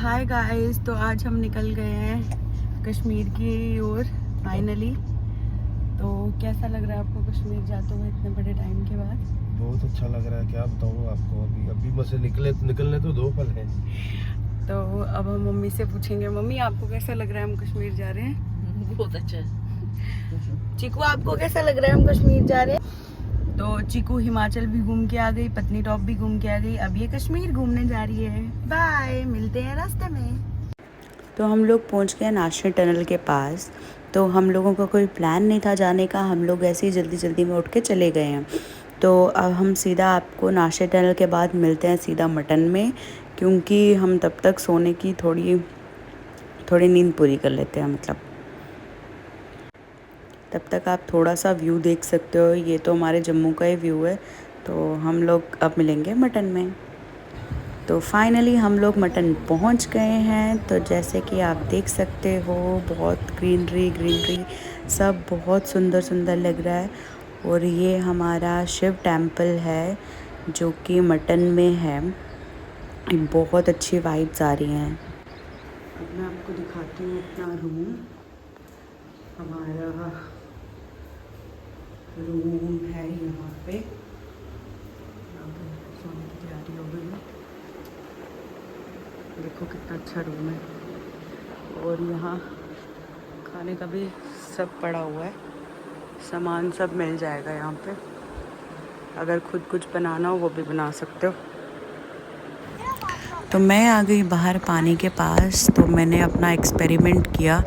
Hi guys, तो आज हम निकल गए हैं कश्मीर की ओर फाइनली। तो कैसा लग रहा है आपको कश्मीर जाते हुए इतने बड़े टाइम के बाद? बहुत अच्छा लग रहा है, क्या बताऊँ आपको। अभी बस निकलने तो 2 पल हैं। तो अब हम मम्मी से पूछेंगे, मम्मी आपको कैसा लग रहा है हम कश्मीर जा रहे हैं? बहुत अच्छा है। चीकू आपको कैसा लग रहा है हम कश्मीर जा रहे हैं? तो चीकू हिमाचल भी घूम के आ गई, पत्नी टॉप भी घूम के आ गई, अब ये कश्मीर घूमने जा रही है। बाय, मिलते हैं रास्ते में। तो हम लोग पहुंच गए नाशनी टनल के पास। तो हम लोगों का कोई प्लान नहीं था जाने का, हम लोग ऐसे ही जल्दी जल्दी में उठ के चले गए हैं। तो अब हम सीधा आपको नाशनी टनल के बाद मिलते हैं सीधा मटन में, क्योंकि हम तब तक सोने की थोड़ी नींद पूरी कर लेते हैं। मतलब तब तक आप थोड़ा सा व्यू देख सकते हो, ये तो हमारे जम्मू का ही व्यू है। तो हम लोग अब मिलेंगे मटन में। तो फाइनली हम लोग मटन पहुंच गए हैं। तो जैसे कि आप देख सकते हो, बहुत ग्रीनरी सब बहुत सुंदर सुंदर लग रहा है। और ये हमारा शिव टेम्पल है जो कि मटन में है। बहुत अच्छी वाइब्स आ रही हैं। अब मैं आपको दिखाती हूँ अपना रूम। हमारा रूम है यहाँ पे। अब सोने की तैयारी हो गई है। देखो कितना अच्छा रूम है। और यहाँ खाने का भी सब पड़ा हुआ है, सामान सब मिल जाएगा यहाँ पे। अगर खुद कुछ बनाना हो वो भी बना सकते हो। तो मैं आ गई बाहर पानी के पास। तो मैंने अपना एक्सपेरिमेंट किया,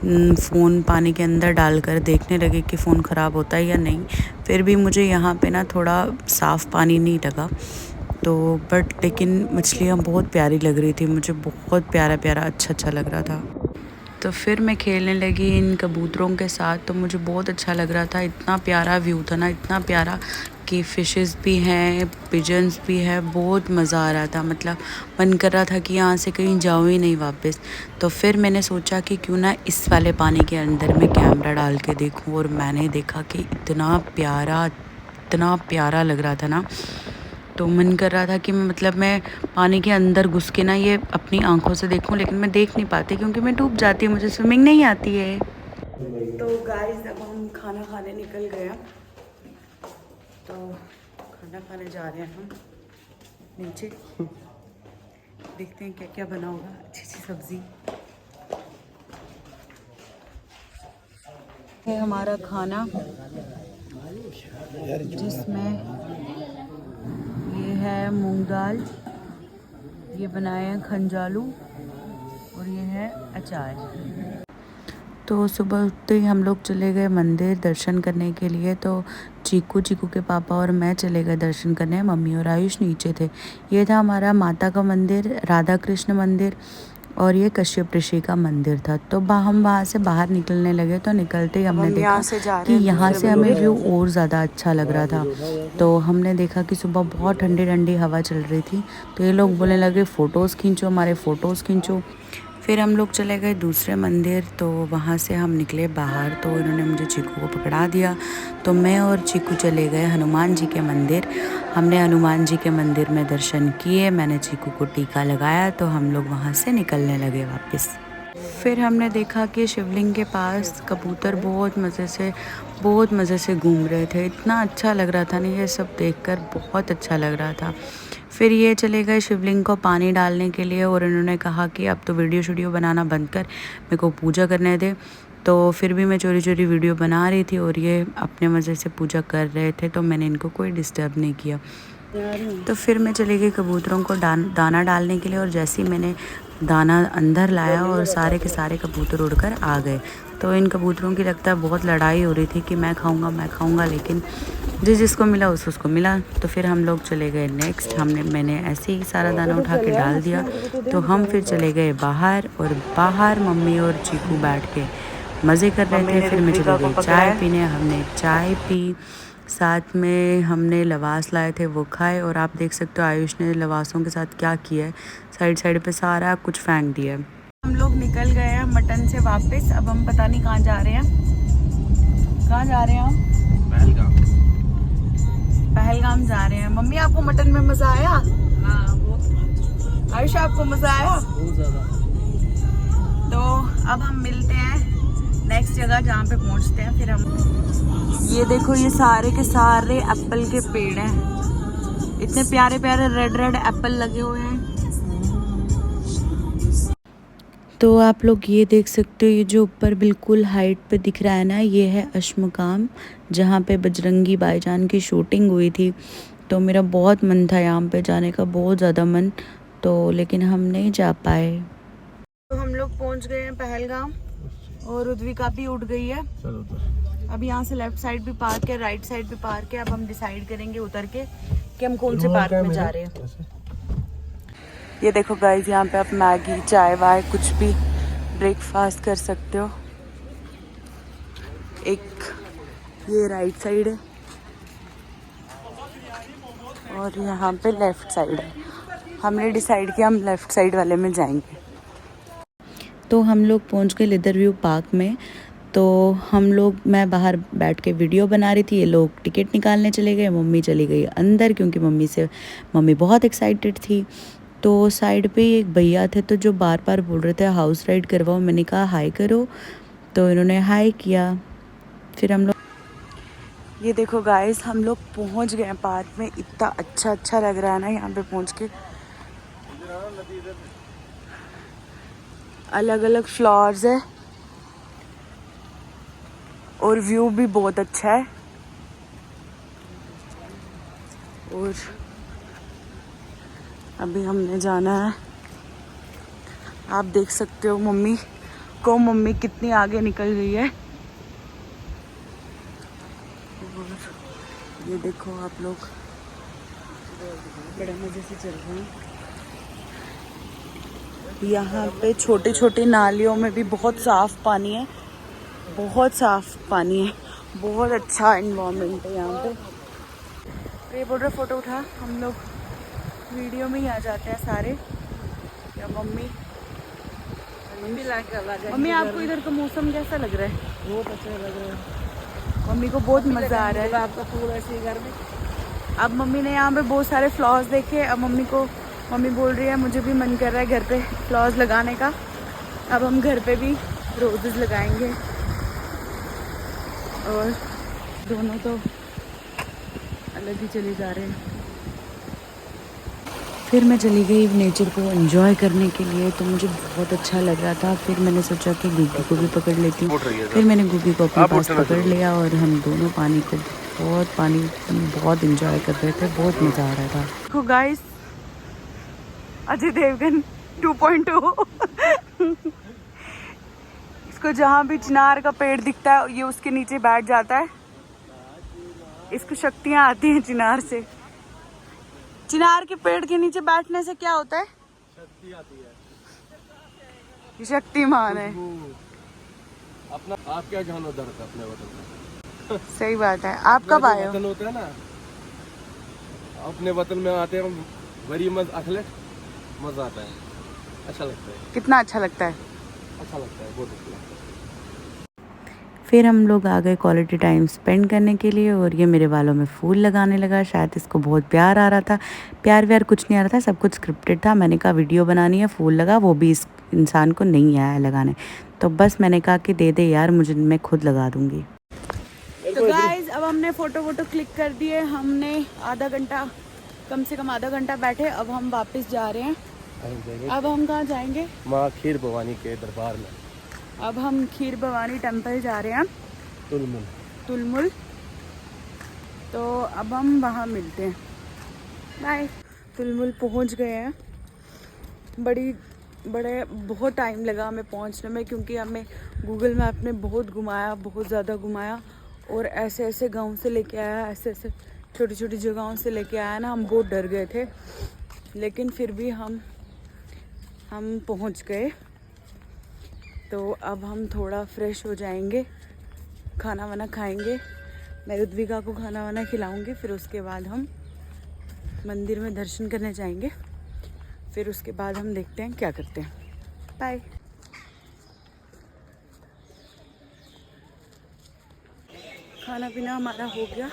फ़ोन पानी के अंदर डालकर देखने लगे कि फ़ोन ख़राब होता है या नहीं। फिर भी मुझे यहाँ पे ना थोड़ा साफ़ पानी नहीं लगा। तो लेकिन मछलियाँ बहुत प्यारी लग रही थी, मुझे बहुत प्यारा अच्छा लग रहा था। तो फिर मैं खेलने लगी इन कबूतरों के साथ। तो मुझे बहुत अच्छा लग रहा था, इतना प्यारा व्यू था ना, इतना प्यारा कि फ़िशेस भी हैं, पिजन्स भी है। बहुत मज़ा आ रहा था, मतलब मन कर रहा था कि यहाँ से कहीं जाऊँ ही नहीं वापस। तो फिर मैंने सोचा कि क्यों ना इस वाले पानी के अंदर में कैमरा डाल के देखूँ। और मैंने देखा कि इतना प्यारा लग रहा था ना। तो मन कर रहा था कि मतलब मैं पानी के अंदर घुस के ना ये अपनी आंखों से देखूं, लेकिन मैं देख नहीं पाती क्योंकि मैं डूब जाती हूँ, मुझे स्विमिंग नहीं आती है। तो गाइस अब हम खाना खाने निकल गए हैं। तो खाना खाने जा रहे हैं हम नीचे। देखते हैं क्या क्या बना होगा। अच्छी सब्जी है हमारा खाना, जिसमें ये है मूंग दाल, ये बनाए हैं खंजालू, और ये है अचार। तो सुबह उठते ही हम लोग चले गए मंदिर दर्शन करने के लिए। तो चीकू के पापा और मैं चले गए दर्शन करने, मम्मी और आयुष नीचे थे। ये था हमारा माता का मंदिर, राधा कृष्ण मंदिर, और ये कश्यप ऋषि का मंदिर था। तो हम वहाँ से बाहर निकलने लगे। तो निकलते ही हमने देखा कि यहाँ से हमें व्यू और ज़्यादा अच्छा लग रहा था। तो हमने देखा कि सुबह बहुत ठंडी हवा चल रही थी। तो ये लोग बोलने लगे फ़ोटोज़ खींचो, हमारे फ़ोटोज़ खींचो। फिर हम लोग चले गए दूसरे मंदिर। तो वहाँ से हम निकले बाहर। तो इन्होंने मुझे चीकू को पकड़ा दिया। तो मैं और चीकू चले गए हनुमान जी के मंदिर। हमने हनुमान जी के मंदिर में दर्शन किए, मैंने चीकू को टीका लगाया। तो हम लोग वहाँ से निकलने लगे वापस। फिर हमने देखा कि शिवलिंग के पास कबूतर बहुत मज़े से घूम रहे थे। इतना अच्छा लग रहा था ना, ये सब देखकर बहुत अच्छा लग रहा था। फिर ये चले गए शिवलिंग को पानी डालने के लिए, और इन्होंने कहा कि अब तो वीडियो बनाना बंद कर, मेरे को पूजा करने दे। तो फिर भी मैं चोरी वीडियो बना रही थी और ये अपने मज़े से पूजा कर रहे थे। तो मैंने इनको कोई डिस्टर्ब नहीं किया। तो फिर मैं चली गई कबूतरों को दाना डालने के लिए। और जैसे ही मैंने दाना अंदर लाया और सारे के सारे कबूतर उड़कर आ गए। तो इन कबूतरों की लगता है बहुत लड़ाई हो रही थी कि मैं खाऊंगा, लेकिन जिसको मिला उसको मिला। तो फिर हम लोग चले गए नेक्स्ट। मैंने ऐसे ही सारा दाना उठा के डाल दिया। तो हम फिर चले गए बाहर, और बाहर मम्मी और चीकू बैठ के मज़े कर रहे थे। फिर मैं चली गई चाय पीने, हमने चाय पी, साथ में हमने लवास लाए थे वो खाए। और आप देख सकते हो आयुष ने लवासों के साथ क्या किया है, साइड पे सारा कुछ फेंक दिया है। हम लोग निकल गए हैं मटन से वापस। अब हम पता नहीं कहाँ जा रहे हैं। कहाँ जा रहे हैं हम? पहलगाम जा रहे हैं। मम्मी आपको मटन में मज़ा आया? हाँ, आयुष आपको मजा आया? बहुत ज्यादा। तो अब हम मिलते हैं नेक्स्ट जगह जहाँ पे पहुँचते हैं फिर हम। ये देखो ये सारे के सारे एप्पल के पेड़ हैं, इतने प्यारे प्यारे रेड रेड एप्पल लगे हुए हैं। तो आप लोग ये देख सकते हो, ये जो ऊपर बिल्कुल हाइट पे दिख रहा है ना, ये है अश्मकाम, जहाँ पे बजरंगी भाईजान की शूटिंग हुई थी। तो मेरा बहुत मन था यहाँ पे जाने का, बहुत ज़्यादा मन, तो लेकिन हम नहीं जा पाए। तो हम लोग पहुँच गए हैं पहलगाम और उद्विका भी उठ गई है। चलो तो अब यहाँ से लेफ्ट साइड भी पार्क है, राइट साइड भी पार्क है। अब हम डिसाइड करेंगे उतर के कि हम कौन से पार्क में जा रहे हैं। ये देखो गाइस, यहाँ पे आप मैगी चाय वाय कुछ भी ब्रेकफास्ट कर सकते हो। एक ये राइट साइड है और यहाँ पे लेफ्ट साइड है। हमने डिसाइड किया हम लेफ्ट साइड वाले में जाएंगे। तो हम लोग पहुँच गए लिदर व्यू पार्क में। तो हम लोग, मैं बाहर बैठ के वीडियो बना रही थी, ये लोग टिकट निकालने चले गए, मम्मी चली गई अंदर क्योंकि मम्मी बहुत एक्साइटेड थी। तो साइड पे एक भैया थे तो जो बार बार बोल रहे थे हाउस राइड करवाओ। मैंने कहा हाई करो, तो इन्होंने हाई किया। फिर हम लोग, ये देखो गाइस, हम लोग पहुंच गए पार्क में। इतना अच्छा लग रहा है ना यहाँ पे पहुंच के। अलग अलग फ्लावर्स है और व्यू भी बहुत अच्छा है। और अभी हमने जाना है, आप देख सकते हो मम्मी कितनी आगे निकल गई है। और ये देखो आप लोग, बड़े मजे से चल रहे हैं। यहाँ पे छोटी छोटी नालियों में भी बहुत साफ पानी है, बहुत साफ पानी है, बहुत अच्छा एनवायरनमेंट है यहाँ पे। ये बोल रहे फोटो उठा, हम लोग वीडियो में ही आ जाते हैं सारे। या मम्मी आपको इधर का मौसम कैसा लग रहा है? बहुत अच्छा लग रहा है। मम्मी को बहुत मज़ा आ रहा है। आपका फूल ऐसे घर में। अब मम्मी ने यहाँ पे बहुत सारे फ्लावर्स देखे। अब मम्मी बोल रही है मुझे भी मन कर रहा है घर पे फ्लावर्स लगाने का। अब हम घर पे भी रोजेस लगाएंगे। और दोनों तो अलग ही चले जा रहे हैं। फिर मैं चली गई नेचर को एंजॉय करने के लिए, तो मुझे बहुत अच्छा लग रहा था। फिर मैंने सोचा कि गुग्गी को भी पकड़ लेती हूँ। फिर मैंने गुग्गी को अपने पास पकड़ लिया और हम दोनों पानी को बहुत एंजॉय कर रहे थे। बहुत मज़ा आ रहा था। देखो गाइस, अजय देवगन 2.0 इसको जहाँ भी चिनार का पेड़ दिखता है ये उसके नीचे बैठ जाता है। इसको शक्तियाँ आती हैं चिनार से। चिनार के पेड़ के नीचे बैठने से क्या होता है? शक्ति आती है। ये शक्तिमान है। अपना आप क्या जानो दर्द अपने वतन का। सही बात है। आप कब आए हो? वतन होता है ना, अपने वतन में आते हैं हम, बड़ी मजा आता है, अच्छा लगता है। कितना अच्छा लगता है? अच्छा लगता है, बहुत अच्छा लगता है। फिर हम लोग आ गए क्वालिटी टाइम स्पेंड करने के लिए। और ये मेरे बालों में फूल लगाने लगा। शायद इसको बहुत प्यार आ रहा था। प्यार व्यार कुछ नहीं आ रहा था, सब कुछ स्क्रिप्टेड था। मैंने कहा वीडियो बनानी है, फूल लगा, वो भी इस इंसान को नहीं आया लगाने। तो बस मैंने कहा कि दे दे यार मुझे, मैं खुद लगा दूँगी। तो गाइज अब हमने फ़ोटो क्लिक कर दिए। हमने कम से कम आधा घंटा बैठे। अब हम वापस जा रहे हैं। अब हम कहाँ जाएंगे? माँ खीर भवानी के दरबार में। अब हम खीर भवानी टेम्पल जा रहे हैं, तुलमुल। तो अब हम वहाँ मिलते हैं। बाय। तुलमुल पहुँच गए हैं। बहुत टाइम लगा हमें पहुँचने में, क्योंकि हमें गूगल मैप ने बहुत घुमाया, बहुत ज़्यादा घुमाया। और ऐसे गांव से लेके आया, ऐसे छोटी छोटी जगहों से लेके आया ना, हम बहुत डर गए थे। लेकिन फिर भी हम पहुँच गए। तो अब हम थोड़ा फ्रेश हो जाएंगे, खाना वाना खाएंगे। मैं उद्विका को खाना वाना खिलाऊंगी। फिर उसके बाद हम मंदिर में दर्शन करने जाएंगे। फिर उसके बाद हम देखते हैं क्या करते हैं। बाय। खाना पीना हमारा हो गया,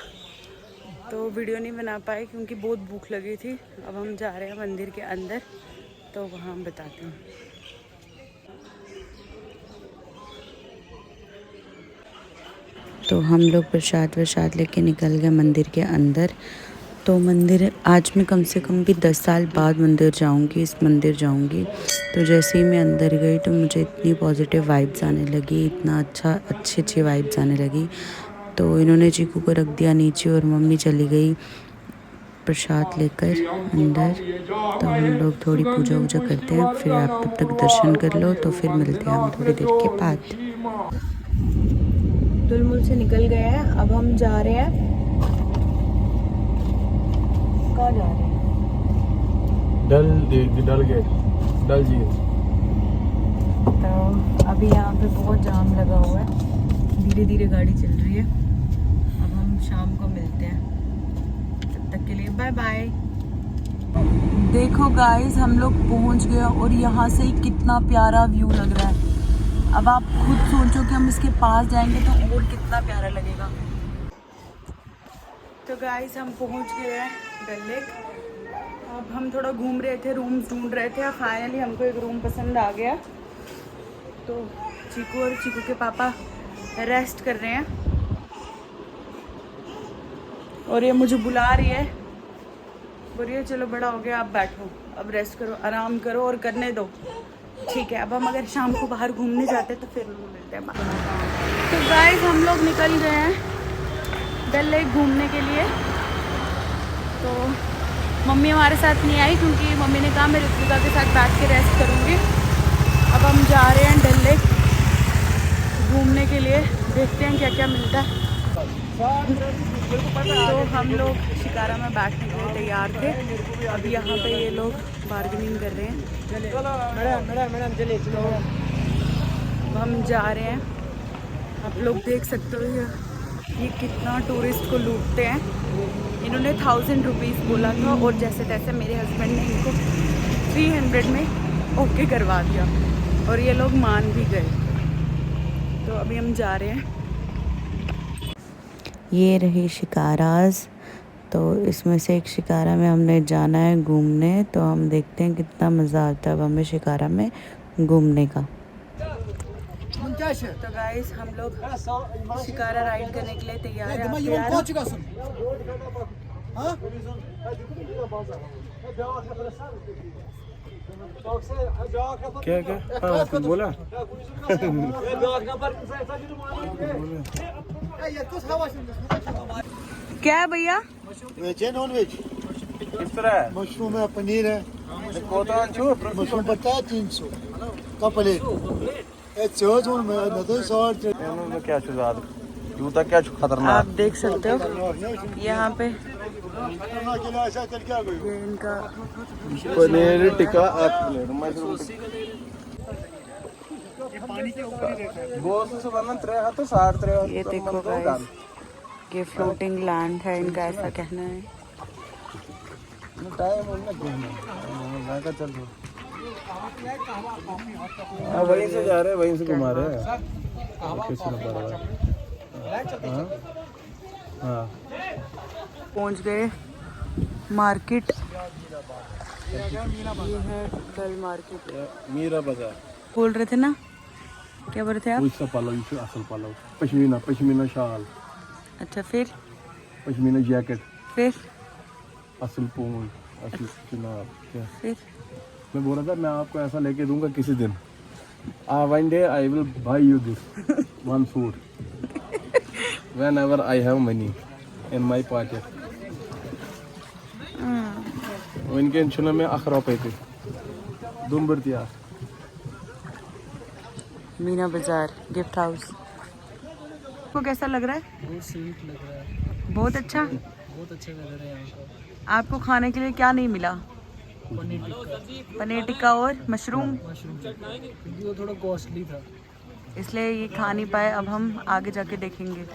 तो वीडियो नहीं बना पाए क्योंकि बहुत भूख लगी थी। अब हम जा रहे हैं मंदिर के अंदर। तो वहाँ बताती हूँ। तो हम लोग प्रसाद लेके निकल गए मंदिर के अंदर। तो मंदिर आज मैं कम से कम भी 10 साल बाद मंदिर जाऊंगी, इस मंदिर जाऊंगी। तो जैसे ही मैं अंदर गई तो मुझे इतनी पॉजिटिव वाइब्स आने लगी, इतना अच्छी वाइब्स आने लगी। तो इन्होंने चीकू को रख दिया नीचे और मम्मी चली गई प्रसाद लेकर अंदर। तो हम लोग थोड़ी पूजा वूजा करते हैं, फिर आप तब तक दर्शन कर लो, तो फिर मिलते हैं हम थोड़ी देर के बाद। तुलमुल से निकल गए हैं, अब हम जा रहे हैं, कहाँ जा रहे हैं? डल गेट, डल झील। तो अभी यहाँ पे बहुत जाम लगा हुआ है, धीरे धीरे गाड़ी चल रही है। अब हम शाम को मिलते हैं, तब तक के लिए बाय बाय। देखो गाइस, हम लोग पहुँच गए और यहाँ से कितना प्यारा व्यू लग रहा है। अब आप खुद सोचो कि हम इसके पास जाएंगे तो और कितना प्यारा लगेगा। तो गाइस हम पहुँच गए हैं डल लेक। अब हम थोड़ा घूम रहे थे, रूम्स ढूंढ रहे थे, और फाइनली हमको एक रूम पसंद आ गया। तो चीकू और चीकू के पापा रेस्ट कर रहे हैं और ये मुझे बुला रही है, बोल रही है चलो बड़ा हो गया, आप बैठो, अब रेस्ट करो, आराम करो और करने दो। ठीक है, अब हम अगर शाम को बाहर घूमने जाते तो फिर लोग मिलते हैं। तो गाइस हम लोग निकल गए हैं डल लेक घूमने के लिए। तो मम्मी हमारे साथ नहीं आई क्योंकि मम्मी ने कहा मैं ऋतिका के साथ बैठ के रेस्ट करूँगी। अब हम जा रहे हैं डल लेक घूमने के लिए, देखते हैं क्या क्या मिलता है। तो हम लोग शिकारा में बैठने के लिए तैयार थे। अब यहाँ पे ये लोग बार्गेनिंग कर रहे हैं। तो हम जा रहे हैं, आप लोग देख सकते हो ये कितना टूरिस्ट को लूटते हैं। इन्होंने 1000 रुपीज़ बोला था और जैसे तैसे मेरे हस्बैंड ने इनको 300 में ओके करवा दिया और ये लोग मान भी गए। तो अभी हम जा रहे हैं। ये रही शिकाराज। तो इसमें से एक शिकारा में हमने जाना है घूमने, तो हम देखते हैं कितना मज़ा आता है अब हमें शिकारा में घूमने का। तो गाइस हम लोग शिकारा राइड करने के लिए तैयार हैं। क्या क्या? हाँ कुछ बोला? क्या है भैया? वेज है नॉन वेज? किस तरह है? मशरूम है, पनीर है। मशरूम पड़ता है 300 का प्लेट। क्या शुरुआत यूं तक क्या खतरनाक। आप देख सकते हो यहाँ पे ये इनका पनीर टिक्का मशरूम ये देखो गाइस, ये फ्लोटिंग लैंड है इनका, ऐसा कहना है। वहीं से जा रहे हैं, वहीं से घुमा रहे हैं। हाँ पहुंच गए मार्केट। ये है डल मार्केट, मीरा बाजार। बोल रहे थे ना, क्या बोल रहे थे आप? पलव असल पलव, पश्मीना शाल। अच्छा, फिर पश्मीना जैकेट, फिर असल पून, असल चुनाव। क्या फिर मैं बोल रहा था, मैं आपको ऐसा लेके दूंगा किसी दिन। One day I will buy you this one food whenever I have money in my pocket. वनकन छुना में अखरा पे दुम्बर तैयार। मीना बाजार गिफ्ट हाउस को कैसा लग रहा है? बहुत स्वीट लग रहा है, बहुत अच्छा। बहुत अच्छे लग रहे हैं यहाँ का। आपको खाने के लिए क्या नहीं मिला? पनीर टिक्का, पनीर टिक्का और मशरूम, मशरूम टिक्का, क्योंकि वो थोड़ा कॉस्टली था इसलिए ये खा नहीं पाए। अब हम आगे जाके देखेंगे।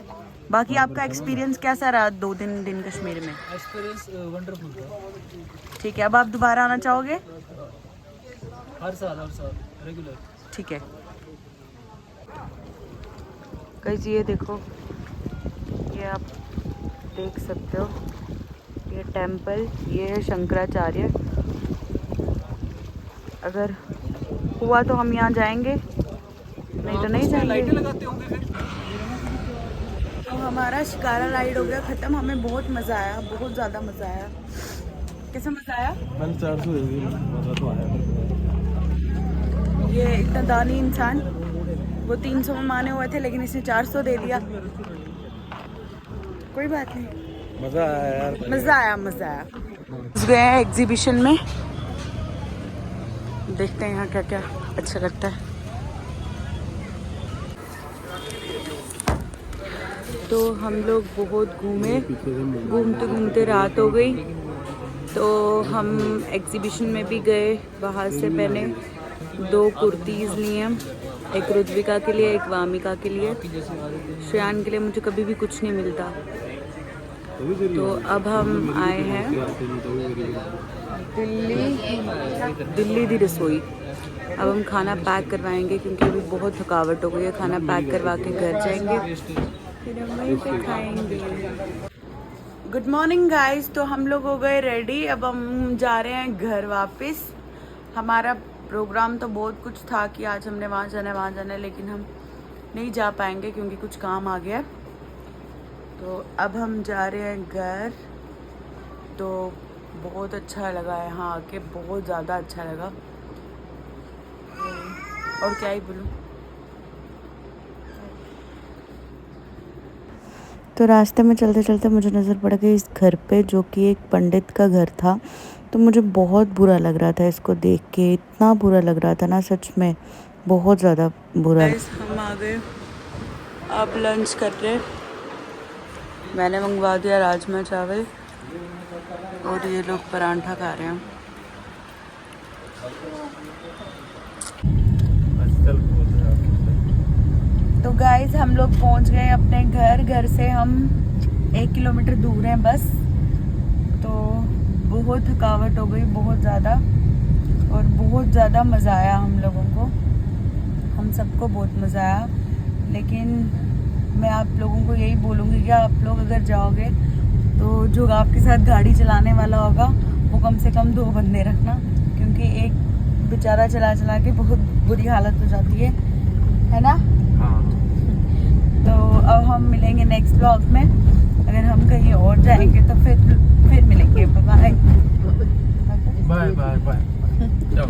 बाकी आपका एक्सपीरियंस कैसा रहा 2 दिन कश्मीर में? एक्सपीरियंस वंडरफुल था। ठीक है, अब आप दोबारा आना चाहोगे? हर साल रेगुलर। ठीक है गाइस, ये देखो, ये आप देख सकते हो, ये टेंपल, ये है शंकराचार्य। अगर हुआ तो हम यहाँ जाएंगे, नहीं तो नहीं जाएंगे। लगाते होंगे फिर। तो हमारा शिकारा राइड हो गया ख़त्म। हमें बहुत मज़ा आया, बहुत ज़्यादा मज़ा आया। कैसा मज़ा आया? मैंने 400 दे दी, मज़ा तो आया। ये इतना दानी इंसान, वो 300 में माने हुए थे लेकिन इसने 400 दे दिया। कोई बात नहीं, मज़ा आया यार। मज़ा आया, मज़ा आया। गए हैं एग्जीबिशन में, देखते हैं यहाँ क्या क्या अच्छा लगता है। तो हम लोग बहुत घूमे, घूमते घूमते रात हो गई। तो हम एग्जीबिशन में भी गए। वहाँ से मैंने 2 कुर्तीज़ लिए, एक रुद्विका के लिए, एक वामिका के लिए। श्रेयान के लिए मुझे कभी भी कुछ नहीं मिलता। तो अब हम आए हैं दिल्ली दी रसोई। अब हम खाना पैक करवाएंगे क्योंकि अभी बहुत थकावट हो गई है। खाना पैक करवा के घर जाएंगे, फिर हम वहीं पे खाएंगे। Good morning guys. तो हम लोग हो गए रेडी, अब हम जा रहे हैं घर वापस। हमारा प्रोग्राम तो बहुत कुछ था कि आज हमने वहाँ जाना है, लेकिन हम नहीं जा पाएंगे क्योंकि कुछ काम आ गया। तो अब हम जा रहे हैं घर। तो बहुत अच्छा लगा यहाँ आके, बहुत ज़्यादा अच्छा लगा। और क्या ही बोलूँ। तो रास्ते में चलते चलते मुझे नज़र पड़ गई इस घर पे, जो कि एक पंडित का घर था। तो मुझे बहुत बुरा लग रहा था इसको देख के, इतना बुरा लग रहा था ना, सच में बहुत ज़्यादा बुरा। हम आ गए, अब लंच कर रहे। मैंने मंगवा दिया राजमा चावल और ये लोग परांठा खा रहे हैं। तो गाइस हम लोग पहुंच गए अपने घर। घर से हम 1 किलोमीटर दूर हैं बस। तो बहुत थकावट हो गई, बहुत ज़्यादा, और बहुत ज़्यादा मज़ा आया हम लोगों को। हम सबको बहुत मज़ा आया। लेकिन मैं आप लोगों को यही बोलूँगी कि आप लोग अगर जाओगे तो जो आपके साथ गाड़ी चलाने वाला होगा वो कम से कम 2 बंदे रखना, क्योंकि एक बेचारा चला चला के बहुत बुरी हालत हो जाती है ना। तो अब हम मिलेंगे नेक्स्ट व्लॉग में। अगर हम कहीं और जाएंगे तो फिर मिलेंगे। Bye bye. Bye bye bye.